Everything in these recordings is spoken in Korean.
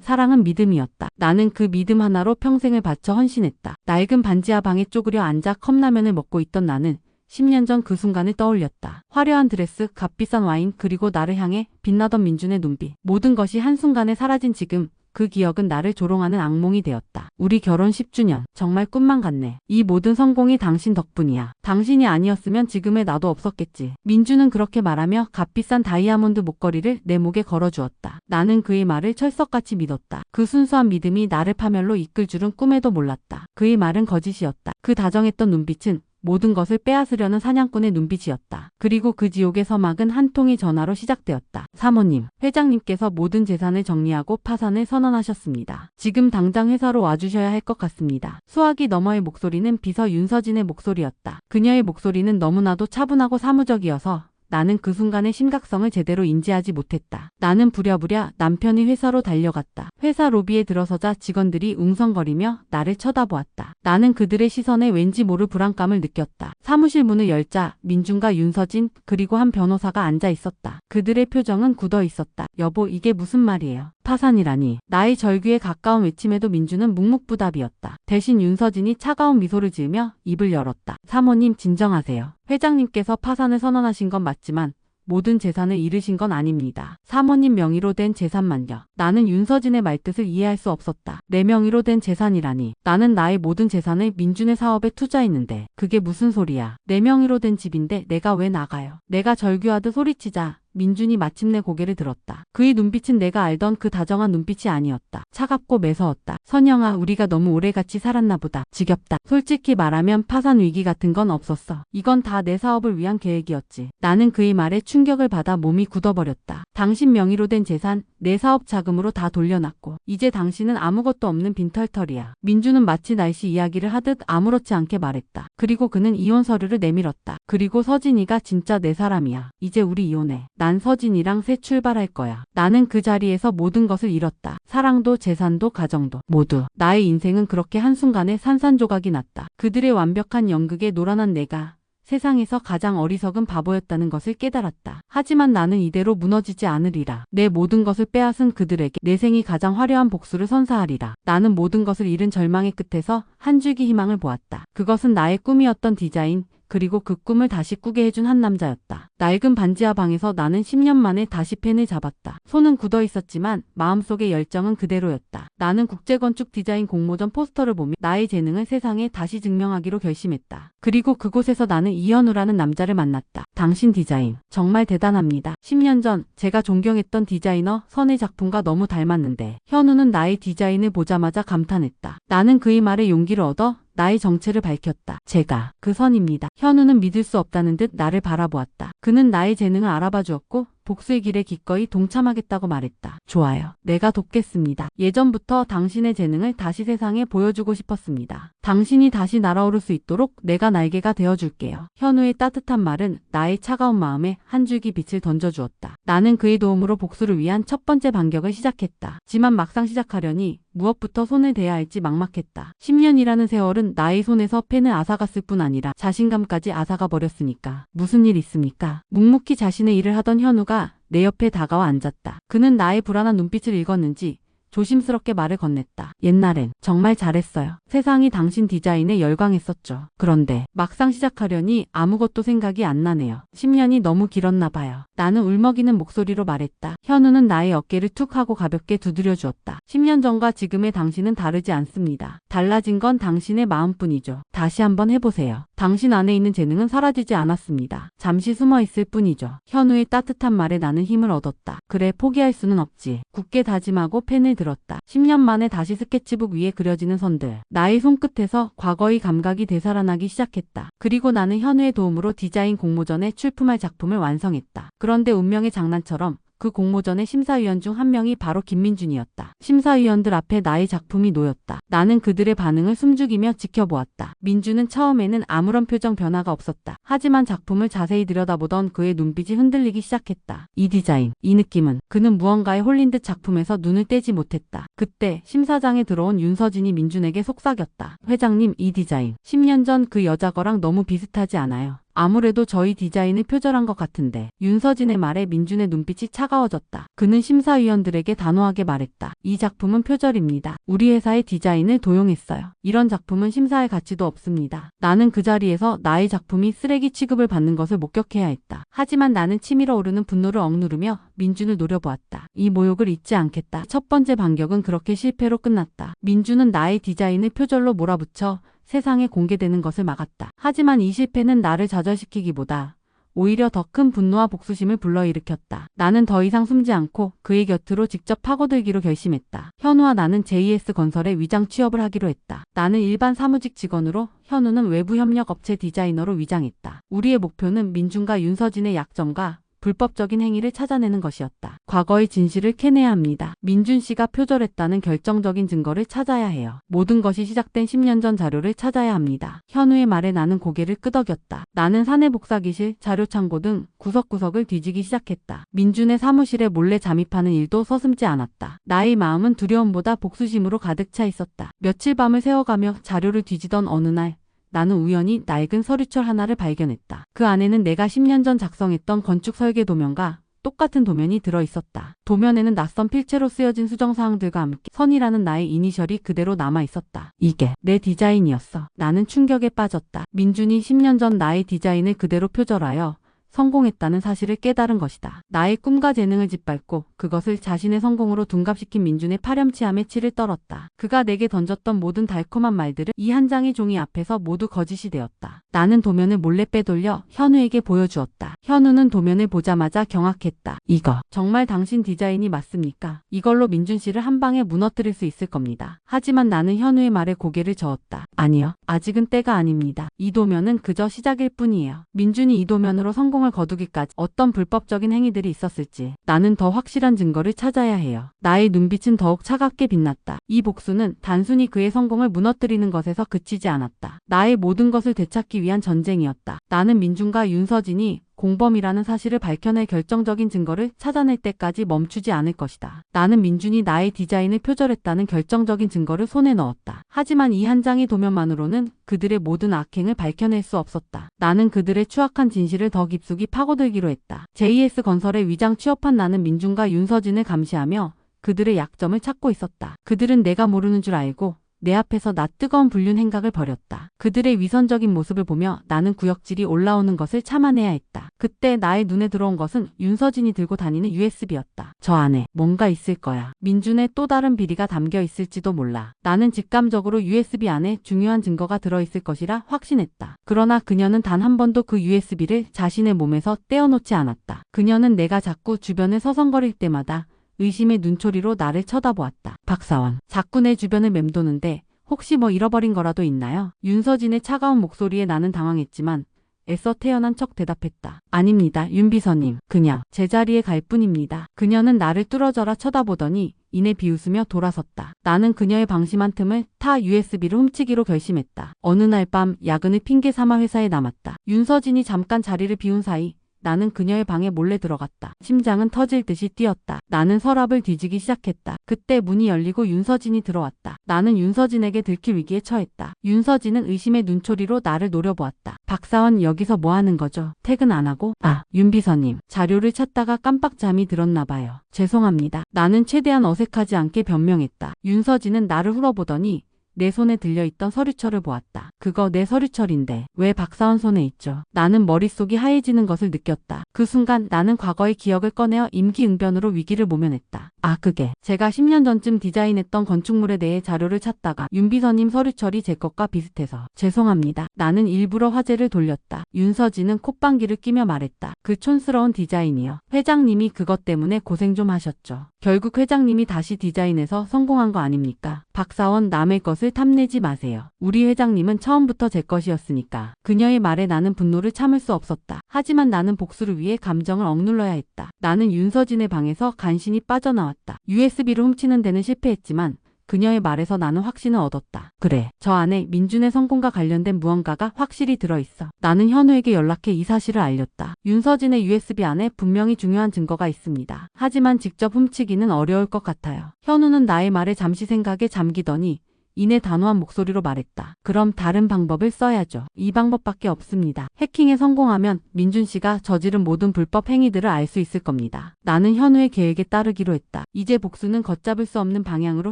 사랑은 믿음이었다. 나는 그 믿음 하나로 평생을 바쳐 헌신했다. 낡은 반지하 방에 쪼그려 앉아 컵라면을 먹고 있던 나는 10년 전 그 순간을 떠올렸다. 화려한 드레스, 값비싼 와인, 그리고 나를 향해 빛나던 민준의 눈빛. 모든 것이 한순간에 사라진 지금 그 기억은 나를 조롱하는 악몽이 되었다. 우리 결혼 10주년. 정말 꿈만 같네. 이 모든 성공이 당신 덕분이야. 당신이 아니었으면 지금의 나도 없었겠지. 민주는 그렇게 말하며 값비싼 다이아몬드 목걸이를 내 목에 걸어주었다. 나는 그의 말을 철석같이 믿었다. 그 순수한 믿음이 나를 파멸로 이끌 줄은 꿈에도 몰랐다. 그의 말은 거짓이었다. 그 다정했던 눈빛은 모든 것을 빼앗으려는 사냥꾼의 눈빛이었다. 그리고 그 지옥의 서막은 한 통의 전화로 시작되었다. 사모님, 회장님께서 모든 재산을 정리하고 파산을 선언하셨습니다. 지금 당장 회사로 와주셔야 할 것 같습니다. 수화기 너머의 목소리는 비서 윤서진의 목소리였다. 그녀의 목소리는 너무나도 차분하고 사무적이어서 나는 그 순간의 심각성을 제대로 인지하지 못했다. 나는 부랴부랴 남편의 회사로 달려갔다. 회사 로비에 들어서자 직원들이 웅성거리며 나를 쳐다보았다. 나는 그들의 시선에 왠지 모를 불안감을 느꼈다. 사무실 문을 열자 민준과 윤서진 그리고 한 변호사가 앉아 있었다. 그들의 표정은 굳어 있었다. 여보, 이게 무슨 말이에요? 파산이라니. 나의 절규에 가까운 외침에도 민준은 묵묵부답이었다. 대신 윤서진이 차가운 미소를 지으며 입을 열었다. 사모님, 진정하세요. 회장님께서 파산을 선언하신 건 맞지만 모든 재산을 잃으신 건 아닙니다. 사모님 명의로 된 재산만요. 나는 윤서진의 말뜻을 이해할 수 없었다. 내 명의로 된 재산이라니. 나는 나의 모든 재산을 민준의 사업에 투자했는데 그게 무슨 소리야. 내 명의로 된 집인데 내가 왜 나가요. 내가 절규하듯 소리치자 민준이 마침내 고개를 들었다. 그의 눈빛은 내가 알던 그 다정한 눈빛이 아니었다. 차갑고 매서웠다. 선영아, 우리가 너무 오래 같이 살았나 보다. 지겹다. 솔직히 말하면 파산 위기 같은 건 없었어. 이건 다 내 사업을 위한 계획이었지. 나는 그의 말에 충격을 받아 몸이 굳어버렸다. 당신 명의로 된 재산, 내 사업 자금으로 다 돌려놨고 이제 당신은 아무것도 없는 빈털털이야. 민준은 마치 날씨 이야기를 하듯 아무렇지 않게 말했다. 그리고 그는 이혼 서류를 내밀었다. 그리고 서진이가 진짜 내 사람이야. 이제 우리 이혼해. 난 서진이랑 새 출발할 거야. 나는 그 자리에서 모든 것을 잃었다. 사랑도 재산도 가정도 모두. 나의 인생은 그렇게 한순간에 산산조각이 났다. 그들의 완벽한 연극에 노란한 내가 세상에서 가장 어리석은 바보였다는 것을 깨달았다. 하지만 나는 이대로 무너지지 않으리라. 내 모든 것을 빼앗은 그들에게 내 생이 가장 화려한 복수를 선사하리라. 나는 모든 것을 잃은 절망의 끝에서 한 줄기 희망을 보았다. 그것은 나의 꿈이었던 디자인, 그리고 그 꿈을 다시 꾸게 해준 한 남자였다. 낡은 반지하 방에서 나는 10년 만에 다시 펜을 잡았다. 손은 굳어 있었지만 마음속의 열정은 그대로였다. 나는 국제건축 디자인 공모전 포스터를 보며 나의 재능을 세상에 다시 증명하기로 결심했다. 그리고 그곳에서 나는 이현우라는 남자를 만났다. 당신 디자인 정말 대단합니다. 10년 전 제가 존경했던 디자이너 선의 작품과 너무 닮았는데 현우는 나의 디자인을 보자마자 감탄했다. 나는 그의 말에 용기를 얻어 나의 정체를 밝혔다. 제가 그 선입니다. 현우는 믿을 수 없다는 듯 나를 바라보았다. 그는 나의 재능을 알아봐 주었고 복수의 길에 기꺼이 동참하겠다고 말했다. 좋아요. 내가 돕겠습니다. 예전부터 당신의 재능을 다시 세상에 보여주고 싶었습니다. 당신이 다시 날아오를 수 있도록 내가 날개가 되어줄게요. 현우의 따뜻한 말은 나의 차가운 마음에 한 줄기 빛을 던져주었다. 나는 그의 도움으로 복수를 위한 첫 번째 반격을 시작했다. 하지만 막상 시작하려니 무엇부터 손을 대야 할지 막막했다. 10년이라는 세월은 나의 손에서 펜을 앗아갔을 뿐 아니라 자신감까지 앗아가 버렸으니까. 무슨 일 있습니까? 묵묵히 자신의 일을 하던 현우가 내 옆에 다가와 앉았다. 그는 나의 불안한 눈빛을 읽었는지 조심스럽게 말을 건넸다. 옛날엔 정말 잘했어요. 세상이 당신 디자인에 열광했었죠. 그런데 막상 시작하려니 아무것도 생각이 안 나네요. 10년이 너무 길었나 봐요. 나는 울먹이는 목소리로 말했다. 현우는 나의 어깨를 툭 하고 가볍게 두드려 주었다. 10년 전과 지금의 당신은 다르지 않습니다. 달라진 건 당신의 마음뿐이죠. 다시 한번 해보세요. 당신 안에 있는 재능은 사라지지 않았습니다. 잠시 숨어 있을 뿐이죠. 현우의 따뜻한 말에 나는 힘을 얻었다. 그래, 포기할 수는 없지. 굳게 다짐하고 펜을 들었다. 10년 만에 다시 스케치북 위에 그려지는 선들. 나의 손끝에서 과거의 감각이 되살아나기 시작했다. 그리고 나는 현우의 도움으로 디자인 공모전에 출품할 작품을 완성했다. 그런데 운명의 장난처럼 그 공모전의 심사위원 중 한 명이 바로 김민준이었다. 심사위원들 앞에 나의 작품이 놓였다. 나는 그들의 반응을 숨죽이며 지켜보았다. 민준은 처음에는 아무런 표정 변화가 없었다. 하지만 작품을 자세히 들여다보던 그의 눈빛이 흔들리기 시작했다. 이 디자인, 이 느낌은. 그는 무언가에 홀린 듯 작품에서 눈을 떼지 못했다. 그때 심사장에 들어온 윤서진이 민준에게 속삭였다. 회장님, 이 디자인 10년 전 그 여자 거랑 너무 비슷하지 않아요? 아무래도 저희 디자인을 표절한 것 같은데. 윤서진의 말에 민준의 눈빛이 차가워졌다. 그는 심사위원들에게 단호하게 말했다. 이 작품은 표절입니다. 우리 회사의 디자인을 도용했어요. 이런 작품은 심사할 가치도 없습니다. 나는 그 자리에서 나의 작품이 쓰레기 취급을 받는 것을 목격해야 했다. 하지만 나는 치밀어 오르는 분노를 억누르며 민준을 노려보았다. 이 모욕을 잊지 않겠다. 첫 번째 반격은 그렇게 실패로 끝났다. 민준은 나의 디자인을 표절로 몰아붙여 세상에 공개되는 것을 막았다. 하지만 이 실패는 나를 좌절시키기보다 오히려 더 큰 분노와 복수심을 불러일으켰다. 나는 더 이상 숨지 않고 그의 곁으로 직접 파고들기로 결심했다. 현우와 나는 JS건설에 위장 취업을 하기로 했다. 나는 일반 사무직 직원으로, 현우는 외부 협력 업체 디자이너로 위장했다. 우리의 목표는 민준과 윤서진의 약점과 불법적인 행위를 찾아내는 것이었다. 과거의 진실을 캐내야 합니다. 민준 씨가 표절했다는 결정적인 증거를 찾아야 해요. 모든 것이 시작된 10년 전 자료를 찾아야 합니다. 현우의 말에 나는 고개를 끄덕였다. 나는 사내복사기실, 자료창고 등 구석구석을 뒤지기 시작했다. 민준의 사무실에 몰래 잠입하는 일도 서슴지 않았다. 나의 마음은 두려움보다 복수심으로 가득 차 있었다. 며칠 밤을 새워가며 자료를 뒤지던 어느 날 나는 우연히 낡은 서류철 하나를 발견했다. 그 안에는 내가 10년 전 작성했던 건축 설계 도면과 똑같은 도면이 들어있었다. 도면에는 낯선 필체로 쓰여진 수정사항들과 함께 선이라는 나의 이니셜이 그대로 남아있었다. 이게 내 디자인이었어. 나는 충격에 빠졌다. 민준이 10년 전 나의 디자인을 그대로 표절하여 성공했다는 사실을 깨달은 것이다. 나의 꿈과 재능을 짓밟고 그것을 자신의 성공으로 둔갑시킨 민준의 파렴치함에 치를 떨었다. 그가 내게 던졌던 모든 달콤한 말들은 이 한 장의 종이 앞에서 모두 거짓이 되었다. 나는 도면을 몰래 빼돌려 현우에게 보여주었다. 현우는 도면을 보자마자 경악했다. 이거 정말 당신 디자인이 맞습니까? 이걸로 민준 씨를 한 방에 무너뜨릴 수 있을 겁니다. 하지만 나는 현우의 말에 고개를 저었다. 아니요. 아직은 때가 아닙니다. 이 도면은 그저 시작일 뿐이에요. 민준이 이 도면으로 성공을 거두기까지 어떤 불법적인 행위들이 있었을지 나는 더 확실한 증거를 찾아야 해요. 나의 눈빛은 더욱 차갑게 빛났다. 이 복수는 단순히 그의 성공을 무너뜨리는 것에서 그치지 않았다. 나의 모든 것을 되찾기 위한 전쟁이었다. 나는 민준과 윤서진이 공범이라는 사실을 밝혀낼 결정적인 증거를 찾아낼 때까지 멈추지 않을 것이다. 나는 민준이 나의 디자인을 표절했다는 결정적인 증거를 손에 넣었다. 하지만 이 한 장의 도면만으로는 그들의 모든 악행을 밝혀낼 수 없었다. 나는 그들의 추악한 진실을 더 깊숙이 파고들기로 했다. JS건설에 위장 취업한 나는 민준과 윤서진을 감시하며 그들의 약점을 찾고 있었다. 그들은 내가 모르는 줄 알고 내 앞에서 나 뜨거운 불륜 행각을 벌였다. 그들의 위선적인 모습을 보며 나는 구역질이 올라오는 것을 참아내야 했다. 그때 나의 눈에 들어온 것은 윤서진이 들고 다니는 USB였다. 저 안에 뭔가 있을 거야. 민준의 또 다른 비리가 담겨 있을지도 몰라. 나는 직감적으로 USB 안에 중요한 증거가 들어있을 것이라 확신했다. 그러나 그녀는 단 한 번도 그 USB를 자신의 몸에서 떼어놓지 않았다. 그녀는 내가 자꾸 주변을 서성거릴 때마다 의심의 눈초리로 나를 쳐다보았다. 박사원, 자꾸 내 주변을 맴도는데 혹시 뭐 잃어버린 거라도 있나요? 윤서진의 차가운 목소리에 나는 당황했지만 애써 태연한 척 대답했다. 아닙니다, 윤 비서님. 그냥 제자리에 갈 뿐입니다. 그녀는 나를 뚫어져라 쳐다보더니 이내 비웃으며 돌아섰다. 나는 그녀의 방심한 틈을 타 USB를 훔치기로 결심했다. 어느 날 밤 야근을 핑계 삼아 회사에 남았다. 윤서진이 잠깐 자리를 비운 사이 나는 그녀의 방에 몰래 들어갔다. 심장은 터질 듯이 뛰었다. 나는 서랍을 뒤지기 시작했다. 그때 문이 열리고 윤서진이 들어왔다. 나는 윤서진에게 들킬 위기에 처했다. 윤서진은 의심의 눈초리로 나를 노려보았다. 박사원, 여기서 뭐 하는 거죠? 퇴근 안 하고? 윤 비서님. 자료를 찾다가 깜빡 잠이 들었나 봐요. 죄송합니다. 나는 최대한 어색하지 않게 변명했다. 윤서진은 나를 훑어보더니 내 손에 들려있던 서류철을 보았다. 그거 내 서류철인데 왜 박사원 손에 있죠? 나는 머릿속이 하얘지는 것을 느꼈다. 그 순간 나는 과거의 기억을 꺼내어 임기응변으로 위기를 모면했다. 그게 제가 10년 전쯤 디자인했던 건축물에 대해 자료를 찾다가 윤 비서님 서류철이 제 것과 비슷해서 죄송합니다. 나는 일부러 화제를 돌렸다. 윤서진은 콧방귀를 끼며 말했다. 그 촌스러운 디자인이요. 회장님이 그것 때문에 고생 좀 하셨죠. 결국 회장님이 다시 디자인해서 성공한 거 아닙니까? 박사원, 남의 것을 탐내지 마세요. 우리 회장님은 처음부터 제 것이었으니까. 그녀의 말에 나는 분노를 참을 수 없었다. 하지만 나는 복수를 위해 감정을 억눌러야 했다. 나는 윤서진의 방에서 간신히 빠져나왔다. USB를 훔치는 데는 실패했지만 그녀의 말에서 나는 확신을 얻었다. 그래, 저 안에 민준의 성공과 관련된 무언가가 확실히 들어있어. 나는 현우에게 연락해 이 사실을 알렸다. 윤서진의 USB 안에 분명히 중요한 증거가 있습니다. 하지만 직접 훔치기는 어려울 것 같아요. 현우는 나의 말에 잠시 생각에 잠기더니 이내 단호한 목소리로 말했다. 그럼 다른 방법을 써야죠. 이 방법밖에 없습니다. 해킹에 성공하면 민준 씨가 저지른 모든 불법 행위들을 알 수 있을 겁니다. 나는 현우의 계획에 따르기로 했다. 이제 복수는 걷잡을 수 없는 방향으로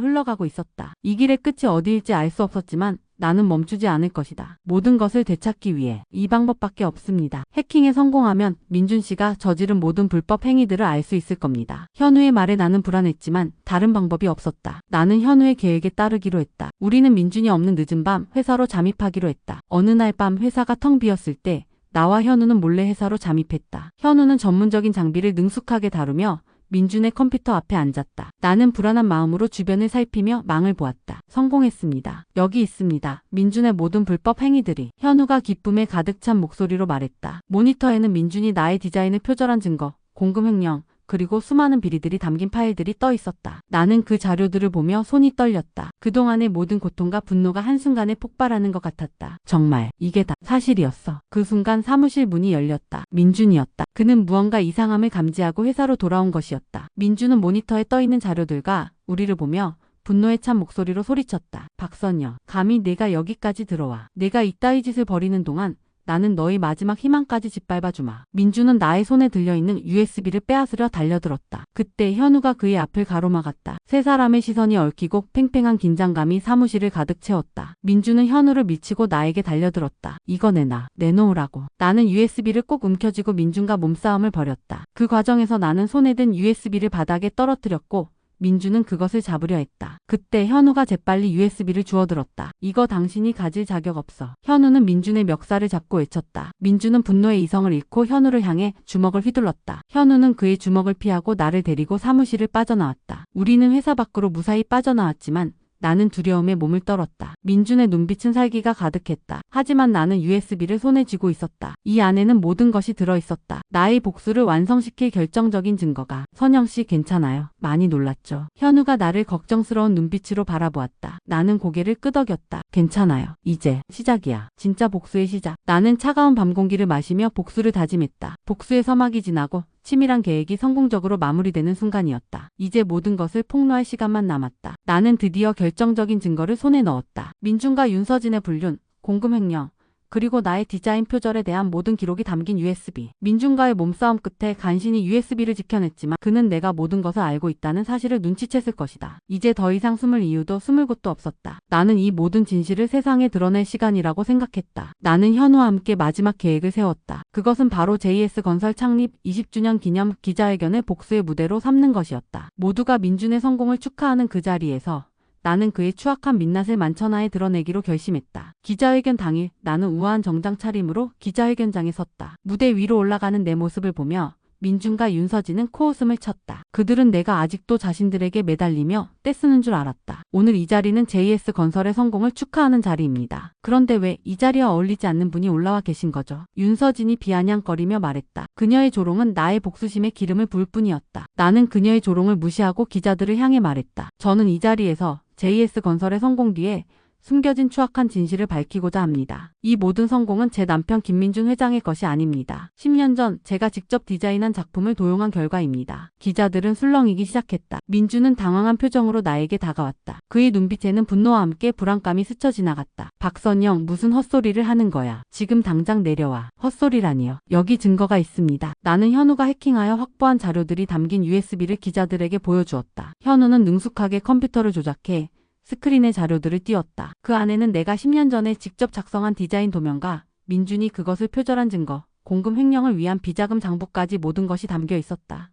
흘러가고 있었다. 이 길의 끝이 어디일지 알 수 없었지만 나는 멈추지 않을 것이다. 모든 것을 되찾기 위해 이 방법밖에 없습니다. 해킹에 성공하면 민준 씨가 저지른 모든 불법 행위들을 알 수 있을 겁니다. 현우의 말에 나는 불안했지만 다른 방법이 없었다. 나는 현우의 계획에 따르기로 했다. 우리는 민준이 없는 늦은 밤 회사로 잠입하기로 했다. 어느 날 밤 회사가 텅 비었을 때 나와 현우는 몰래 회사로 잠입했다. 현우는 전문적인 장비를 능숙하게 다루며 민준의 컴퓨터 앞에 앉았다. 나는 불안한 마음으로 주변을 살피며 망을 보았다. 성공했습니다. 여기 있습니다. 민준의 모든 불법 행위들이. 현우가 기쁨에 가득 찬 목소리로 말했다. 모니터에는 민준이 나의 디자인을 표절한 증거, 공금 횡령, 그리고 수많은 비리들이 담긴 파일들이 떠 있었다. 나는 그 자료들을 보며 손이 떨렸다. 그동안의 모든 고통과 분노가 한순간에 폭발하는 것 같았다. 정말 이게 다 사실이었어. 그 순간 사무실 문이 열렸다. 민준이었다. 그는 무언가 이상함을 감지하고 회사로 돌아온 것이었다. 민준은 모니터에 떠 있는 자료들과 우리를 보며 분노에 찬 목소리로 소리쳤다. 박선영, 감히 내가 여기까지 들어와. 내가 이따위 짓을 벌이는 동안 나는 너의 마지막 희망까지 짓밟아주마. 민준은 나의 손에 들려있는 USB를 빼앗으려 달려들었다. 그때 현우가 그의 앞을 가로막았다. 세 사람의 시선이 얽히고 팽팽한 긴장감이 사무실을 가득 채웠다. 민준은 현우를 밀치고 나에게 달려들었다. 이거 내놓으라고. 나는 USB를 꼭 움켜쥐고 민준과 몸싸움을 벌였다. 그 과정에서 나는 손에 든 USB를 바닥에 떨어뜨렸고 민준은 그것을 잡으려 했다. 그때 현우가 재빨리 USB를 주워들었다. 이거 당신이 가질 자격 없어. 현우는 민준의 멱살을 잡고 외쳤다. 민준은 분노의 이성을 잃고 현우를 향해 주먹을 휘둘렀다. 현우는 그의 주먹을 피하고 나를 데리고 사무실을 빠져나왔다. 우리는 회사 밖으로 무사히 빠져나왔지만 나는 두려움에 몸을 떨었다. 민준의 눈빛은 살기가 가득했다. 하지만 나는 USB를 손에 쥐고 있었다. 이 안에는 모든 것이 들어있었다. 나의 복수를 완성시킬 결정적인 증거가. 선영 씨 괜찮아요? 많이 놀랐죠. 현우가 나를 걱정스러운 눈빛으로 바라보았다. 나는 고개를 끄덕였다. 괜찮아요. 이제 시작이야. 진짜 복수의 시작. 나는 차가운 밤 공기를 마시며 복수를 다짐했다. 복수의 서막이 지나고 치밀한 계획이 성공적으로 마무리되는 순간이었다. 이제 모든 것을 폭로할 시간만 남았다. 나는 드디어 결정적인 증거를 손에 넣었다. 민준과 윤서진의 불륜, 공금 횡령, 그리고 나의 디자인 표절에 대한 모든 기록이 담긴 USB. 민준과의 몸싸움 끝에 간신히 USB를 지켜냈지만 그는 내가 모든 것을 알고 있다는 사실을 눈치챘을 것이다. 이제 더 이상 숨을 이유도 숨을 곳도 없었다. 나는 이 모든 진실을 세상에 드러낼 시간이라고 생각했다. 나는 현우와 함께 마지막 계획을 세웠다. 그것은 바로 JS건설 창립 20주년 기념 기자회견을 복수의 무대로 삼는 것이었다. 모두가 민준의 성공을 축하하는 그 자리에서 나는 그의 추악한 민낯을 만천하에 드러내기로 결심했다. 기자회견 당일 나는 우아한 정장 차림으로 기자회견장에 섰다. 무대 위로 올라가는 내 모습을 보며 민준과 윤서진은 코웃음을 쳤다. 그들은 내가 아직도 자신들에게 매달리며 떼쓰는 줄 알았다. 오늘 이 자리는 JS건설의 성공을 축하하는 자리입니다. 그런데 왜 이 자리와 어울리지 않는 분이 올라와 계신 거죠? 윤서진이 비아냥거리며 말했다. 그녀의 조롱은 나의 복수심에 기름을 부을 뿐이었다. 나는 그녀의 조롱을 무시하고 기자들을 향해 말했다. 저는 이 자리에서 JS건설의 성공 뒤에 숨겨진 추악한 진실을 밝히고자 합니다. 이 모든 성공은 제 남편 김민준 회장의 것이 아닙니다. 10년 전 제가 직접 디자인한 작품을 도용한 결과입니다. 기자들은 술렁이기 시작했다. 민준은 당황한 표정으로 나에게 다가왔다. 그의 눈빛에는 분노와 함께 불안감이 스쳐 지나갔다. 박선영, 무슨 헛소리를 하는 거야. 지금 당장 내려와. 헛소리라니요. 여기 증거가 있습니다. 나는 현우가 해킹하여 확보한 자료들이 담긴 USB를 기자들에게 보여주었다. 현우는 능숙하게 컴퓨터를 조작해 스크린에 자료들을 띄웠다. 그 안에는 내가 10년 전에 직접 작성한 디자인 도면과 민준이 그것을 표절한 증거, 공금 횡령을 위한 비자금 장부까지 모든 것이 담겨 있었다.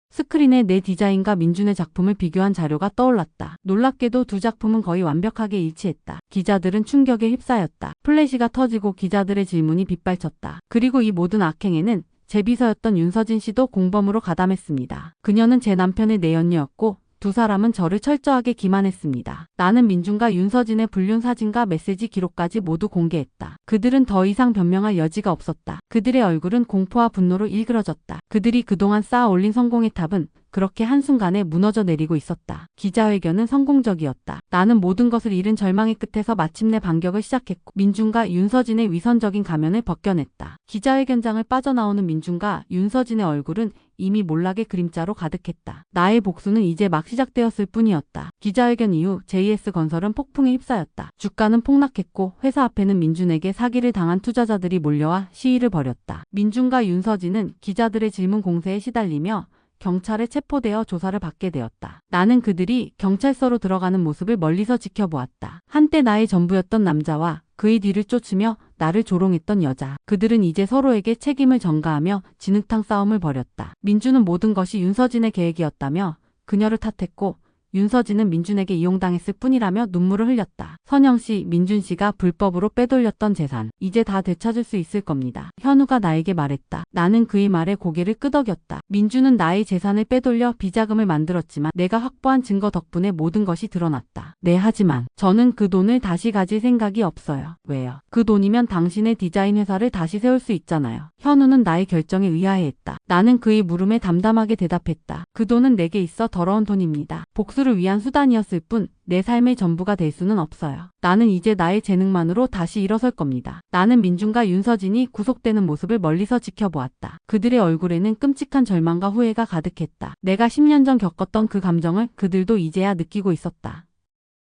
스크린에 내 디자인과 민준의 작품을 비교한 자료가 떠올랐다. 놀랍게도 두 작품은 거의 완벽하게 일치했다. 기자들은 충격에 휩싸였다. 플래시가 터지고 기자들의 질문이 빗발쳤다. 그리고 이 모든 악행에는 제 비서였던 윤서진 씨도 공범으로 가담했습니다. 그녀는 제 남편의 내연녀였고 두 사람은 저를 철저하게 기만했습니다. 나는 민준과 윤서진의 불륜 사진과 메시지 기록까지 모두 공개했다. 그들은 더 이상 변명할 여지가 없었다. 그들의 얼굴은 공포와 분노로 일그러졌다. 그들이 그동안 쌓아 올린 성공의 탑은 그렇게 한순간에 무너져 내리고 있었다. 기자회견은 성공적이었다. 나는 모든 것을 잃은 절망의 끝에서 마침내 반격을 시작했고 민준과 윤서진의 위선적인 가면을 벗겨냈다. 기자회견장을 빠져나오는 민준과 윤서진의 얼굴은 이미 몰락의 그림자로 가득했다. 나의 복수는 이제 막 시작되었을 뿐이었다. 기자회견 이후 JS건설은 폭풍에 휩싸였다. 주가는 폭락했고 회사 앞에는 민준에게 사기를 당한 투자자들이 몰려와 시위를 벌였다. 민준과 윤서진은 기자들의 질문 공세에 시달리며 경찰에 체포되어 조사를 받게 되었다. 나는 그들이 경찰서로 들어가는 모습을 멀리서 지켜보았다. 한때 나의 전부였던 남자와 그의 뒤를 쫓으며 나를 조롱했던 여자. 그들은 이제 서로에게 책임을 전가하며 진흙탕 싸움을 벌였다. 민준은 모든 것이 윤서진의 계획이었다며 그녀를 탓했고 윤서진은 민준에게 이용당했을 뿐이라며 눈물을 흘렸다. 선영 씨, 민준 씨가 불법으로 빼돌렸던 재산 이제 다 되찾을 수 있을 겁니다. 현우가 나에게 말했다. 나는 그의 말에 고개를 끄덕였다. 민준은 나의 재산을 빼돌려 비자금을 만들었지만 내가 확보한 증거 덕분에 모든 것이 드러났다. 네, 하지만 저는 그 돈을 다시 가질 생각이 없어요. 왜요? 그 돈이면 당신의 디자인 회사를 다시 세울 수 있잖아요. 현우는 나의 결정에 의아해했다. 나는 그의 물음에 담담하게 대답했다. 그 돈은 내게 있어 더러운 돈입니다. 복수를 위한 수단이었을 뿐 내 삶의 전부가 될 수는 없어요. 나는 이제 나의 재능만으로 다시 일어설 겁니다. 나는 민준과 윤서진이 구속되는 모습을 멀리서 지켜보았다. 그들의 얼굴에는 끔찍한 절망과 후회가 가득했다. 내가 10년 전 겪었던 그 감정을 그들도 이제야 느끼고 있었다.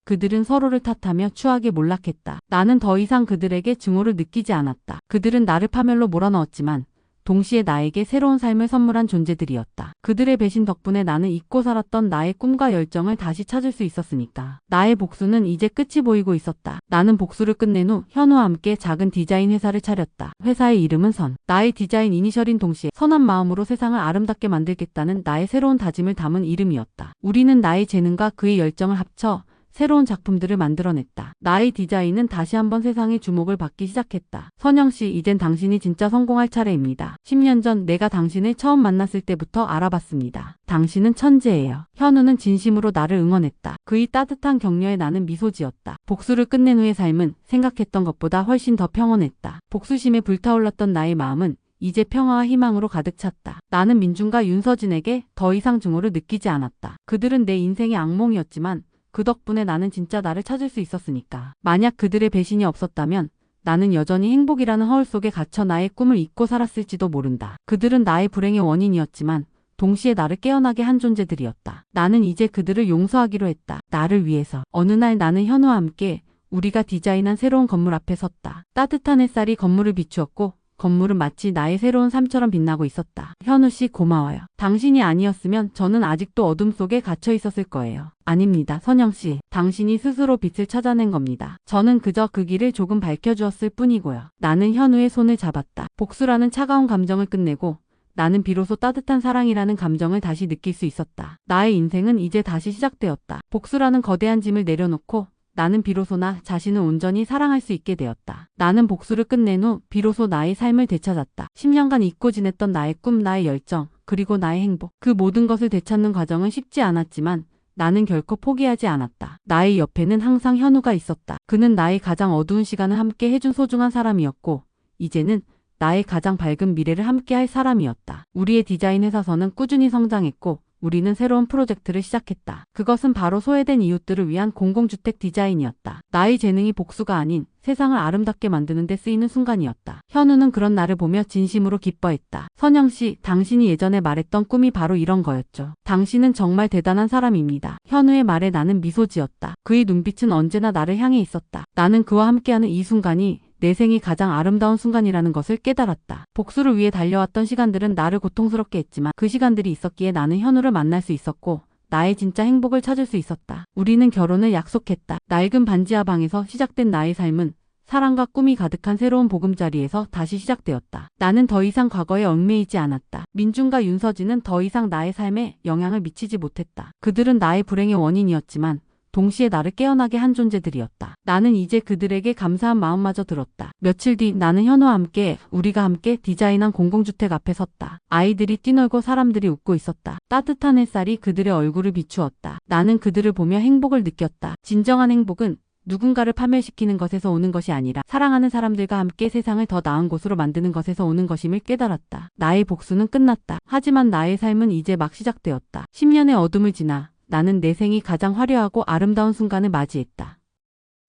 그들은 서로를 탓하며 추악에 몰락했다. 나는 더 이상 그들에게 증오를 느끼지 않았다. 그들은 나를 파멸로 몰아넣었지만 동시에 나에게 새로운 삶을 선물한 존재들이었다. 그들의 배신 덕분에 나는 잊고 살았던 나의 꿈과 열정을 다시 찾을 수 있었으니까. 나의 복수는 이제 끝이 보이고 있었다. 나는 복수를 끝낸 후 현우와 함께 작은 디자인 회사를 차렸다. 회사의 이름은 선. 나의 디자인 이니셜인 동시에 선한 마음으로 세상을 아름답게 만들겠다는 나의 새로운 다짐을 담은 이름이었다. 우리는 나의 재능과 그의 열정을 합쳐 새로운 작품들을 만들어냈다. 나의 디자인은 다시 한번 세상의 주목을 받기 시작했다. 선영 씨, 이젠 당신이 진짜 성공할 차례입니다. 10년 전 내가 당신을 처음 만났을 때부터 알아봤습니다. 당신은 천재예요. 현우는 진심으로 나를 응원했다. 그의 따뜻한 격려에 나는 미소 지었다. 복수를 끝낸 후의 삶은 생각했던 것보다 훨씬 더 평온했다. 복수심에 불타올랐던 나의 마음은 이제 평화와 희망으로 가득 찼다. 나는 민준과 윤서진에게 더 이상 증오를 느끼지 않았다. 그들은 내 인생의 악몽이었지만 그 덕분에 나는 진짜 나를 찾을 수 있었으니까. 만약 그들의 배신이 없었다면 나는 여전히 행복이라는 허울 속에 갇혀 나의 꿈을 잊고 살았을지도 모른다. 그들은 나의 불행의 원인이었지만 동시에 나를 깨어나게 한 존재들이었다. 나는 이제 그들을 용서하기로 했다. 나를 위해서. 어느 날 나는 현우와 함께 우리가 디자인한 새로운 건물 앞에 섰다. 따뜻한 햇살이 건물을 비추었고 건물은 마치 나의 새로운 삶처럼 빛나고 있었다. 현우 씨, 고마워요. 당신이 아니었으면 저는 아직도 어둠 속에 갇혀 있었을 거예요. 아닙니다, 선영 씨. 당신이 스스로 빛을 찾아낸 겁니다. 저는 그저 그 길을 조금 밝혀주었을 뿐이고요. 나는 현우의 손을 잡았다. 복수라는 차가운 감정을 끝내고 나는 비로소 따뜻한 사랑이라는 감정을 다시 느낄 수 있었다. 나의 인생은 이제 다시 시작되었다. 복수라는 거대한 짐을 내려놓고 나는 비로소 나 자신을 온전히 사랑할 수 있게 되었다. 나는 복수를 끝낸 후 비로소 나의 삶을 되찾았다. 10년간 잊고 지냈던 나의 꿈, 나의 열정, 그리고 나의 행복. 그 모든 것을 되찾는 과정은 쉽지 않았지만 나는 결코 포기하지 않았다. 나의 옆에는 항상 현우가 있었다. 그는 나의 가장 어두운 시간을 함께 해준 소중한 사람이었고 이제는 나의 가장 밝은 미래를 함께 할 사람이었다. 우리의 디자인 회사선은 꾸준히 성장했고 우리는 새로운 프로젝트를 시작했다. 그것은 바로 소외된 이웃들을 위한 공공주택 디자인이었다. 나의 재능이 복수가 아닌 세상을 아름답게 만드는 데 쓰이는 순간이었다. 현우는 그런 나를 보며 진심으로 기뻐했다. 선영 씨, 당신이 예전에 말했던 꿈이 바로 이런 거였죠. 당신은 정말 대단한 사람입니다. 현우의 말에 나는 미소 지었다. 그의 눈빛은 언제나 나를 향해 있었다. 나는 그와 함께하는 이 순간이 내 생이 가장 아름다운 순간이라는 것을 깨달았다. 복수를 위해 달려왔던 시간들은 나를 고통스럽게 했지만 그 시간들이 있었기에 나는 현우를 만날 수 있었고 나의 진짜 행복을 찾을 수 있었다. 우리는 결혼을 약속했다. 낡은 반지하 방에서 시작된 나의 삶은 사랑과 꿈이 가득한 새로운 보금자리에서 다시 시작되었다. 나는 더 이상 과거에 얽매이지 않았다. 민준과 윤서진은 더 이상 나의 삶에 영향을 미치지 못했다. 그들은 나의 불행의 원인이었지만 동시에 나를 깨어나게 한 존재들이었다. 나는 이제 그들에게 감사한 마음마저 들었다. 며칠 뒤 나는 현우와 함께 우리가 함께 디자인한 공공주택 앞에 섰다. 아이들이 뛰놀고 사람들이 웃고 있었다. 따뜻한 햇살이 그들의 얼굴을 비추었다. 나는 그들을 보며 행복을 느꼈다. 진정한 행복은 누군가를 파멸시키는 것에서 오는 것이 아니라 사랑하는 사람들과 함께 세상을 더 나은 곳으로 만드는 것에서 오는 것임을 깨달았다. 나의 복수는 끝났다. 하지만 나의 삶은 이제 막 시작되었다. 10년의 어둠을 지나 나는 내 생이 가장 화려하고 아름다운 순간을 맞이했다.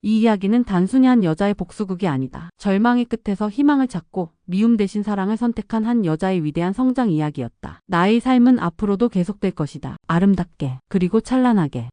이 이야기는 단순히 한 여자의 복수극이 아니다. 절망의 끝에서 희망을 찾고 미움 대신 사랑을 선택한 한 여자의 위대한 성장 이야기였다. 나의 삶은 앞으로도 계속될 것이다. 아름답게, 그리고 찬란하게.